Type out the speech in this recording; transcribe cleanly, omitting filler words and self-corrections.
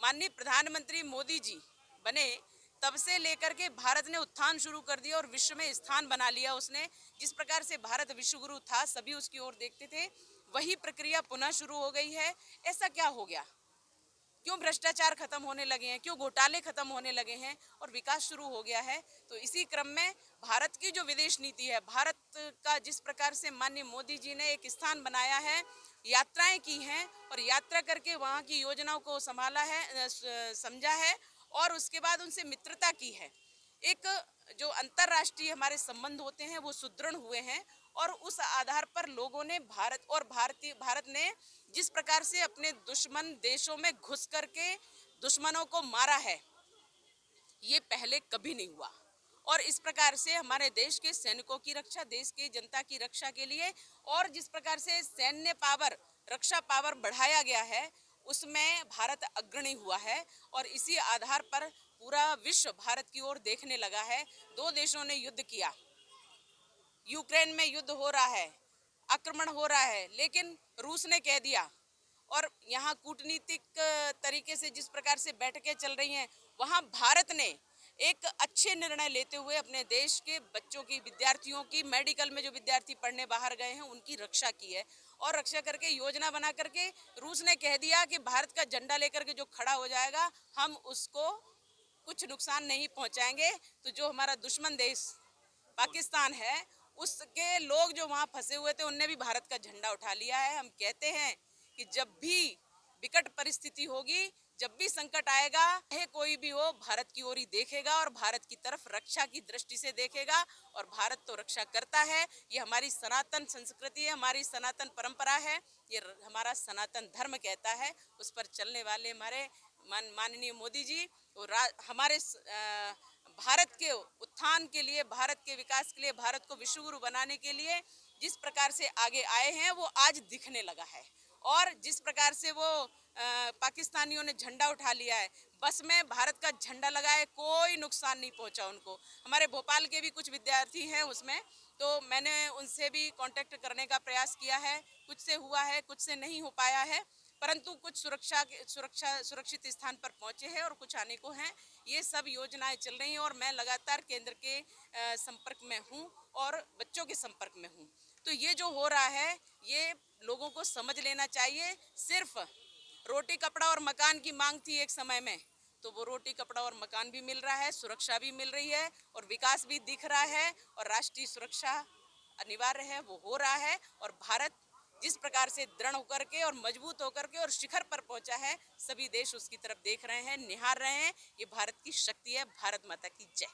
माननीय प्रधानमंत्री मोदी जी बने तब से लेकर के भारत ने उत्थान शुरू कर दिया और विश्व में स्थान बना लिया उसने। जिस प्रकार से भारत विश्व गुरु था, सभी उसकी ओर देखते थे, वही प्रक्रिया पुनः शुरू हो गई है। ऐसा क्या हो गया? क्यों भ्रष्टाचार खत्म होने लगे हैं, क्यों घोटाले खत्म होने लगे हैं और विकास शुरू हो गया है? तो इसी क्रम में भारत की जो विदेश नीति है, भारत का जिस प्रकार से माननीय मोदी जी ने एक स्थान बनाया है, यात्राएं की हैं और यात्रा करके वहाँ की योजनाओं को संभाला है, समझा है और उसके बाद उनसे मित्रता की है। एक जो अंतर्राष्ट्रीय हमारे संबंध होते हैं वो सुदृढ़ हुए हैं और उस आधार पर लोगों ने भारत ने जिस प्रकार से अपने दुश्मन देशों में घुस करके दुश्मनों को मारा है, ये पहले कभी नहीं हुआ। और इस प्रकार से हमारे देश के सैनिकों की रक्षा, देश की जनता की रक्षा के लिए और जिस प्रकार से सैन्य पावर, रक्षा पावर बढ़ाया गया है, उसमें भारत अग्रणी हुआ है और इसी आधार पर पूरा विश्व भारत की ओर देखने लगा है। दो देशों ने युद्ध किया, यूक्रेन में युद्ध हो रहा है, आक्रमण हो रहा है, लेकिन रूस ने कह दिया और यहाँ कूटनीतिक तरीके से जिस प्रकार से बैठकें चल रही हैं, वहाँ भारत ने एक अच्छे निर्णय लेते हुए अपने देश के बच्चों की, विद्यार्थियों की, मेडिकल में जो विद्यार्थी पढ़ने बाहर गए हैं उनकी रक्षा की है और रक्षा करके योजना बना करके रूस ने कह दिया कि भारत का झंडा लेकर के जो खड़ा हो जाएगा हम उसको कुछ नुकसान नहीं पहुंचाएंगे। तो जो हमारा दुश्मन देश पाकिस्तान है, उसके लोग जो वहाँ फंसे हुए थे उनने भी भारत का झंडा उठा लिया है। हम कहते हैं कि जब भी विकट परिस्थिति होगी, जब भी संकट आएगा, चाहे कोई भी हो, भारत की ओर ही देखेगा और भारत की तरफ रक्षा की दृष्टि से देखेगा और भारत तो रक्षा करता है। ये हमारी सनातन संस्कृति है, हमारी सनातन परंपरा है, ये हमारा सनातन धर्म कहता है। उस पर चलने वाले हमारे माननीय मोदी जी हमारे भारत के उत्थान के लिए, भारत के विकास के लिए, भारत को विश्व गुरु बनाने के लिए जिस प्रकार से आगे आए हैं वो आज दिखने लगा है। और जिस प्रकार से वो पाकिस्तानियों ने झंडा उठा लिया है, बस में भारत का झंडा लगा है, कोई नुकसान नहीं पहुंचा उनको। हमारे भोपाल के भी कुछ विद्यार्थी हैं उसमें, तो मैंने उनसे भी कांटेक्ट करने का प्रयास किया है, कुछ से हुआ है, कुछ से नहीं हो पाया है, परंतु कुछ सुरक्षित स्थान पर पहुंचे हैं और कुछ आने को हैं। ये सब योजनाएं चल रही हैं और मैं लगातार केंद्र के संपर्क में हूं और बच्चों के संपर्क में हूं। तो ये जो हो रहा है ये लोगों को समझ लेना चाहिए। सिर्फ रोटी कपड़ा और मकान की मांग थी एक समय में, तो वो रोटी कपड़ा और मकान भी मिल रहा है, सुरक्षा भी मिल रही है और विकास भी दिख रहा है और राष्ट्रीय सुरक्षा अनिवार्य है, वो हो रहा है। और भारत जिस प्रकार से दृढ़ होकर के और मजबूत होकर के और शिखर पर पहुंचा है, सभी देश उसकी तरफ देख रहे हैं, निहार रहे हैं। ये भारत की शक्ति है। भारत माता की जय।